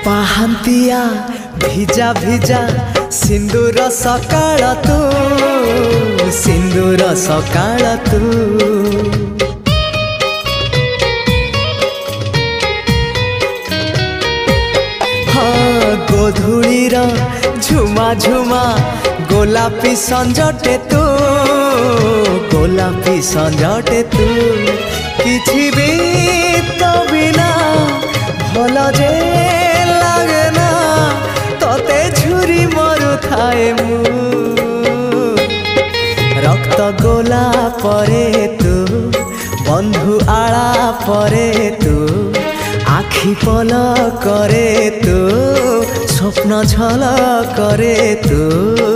पाहांतिया भिजा भिजा सिंदूर सकाळ तू सिंदूर सकाळ तू हाँ गोधूलीर झुमा झुमा गोलापी संजटे तू गोलापी संजटे तू किछि भी तो बिना भल जे लागे ना तते झुरी मरु थाए मु रक्त गोला परे तू बंधु आला परे तू आखि पल करे तू स्वप्न झल करे तू।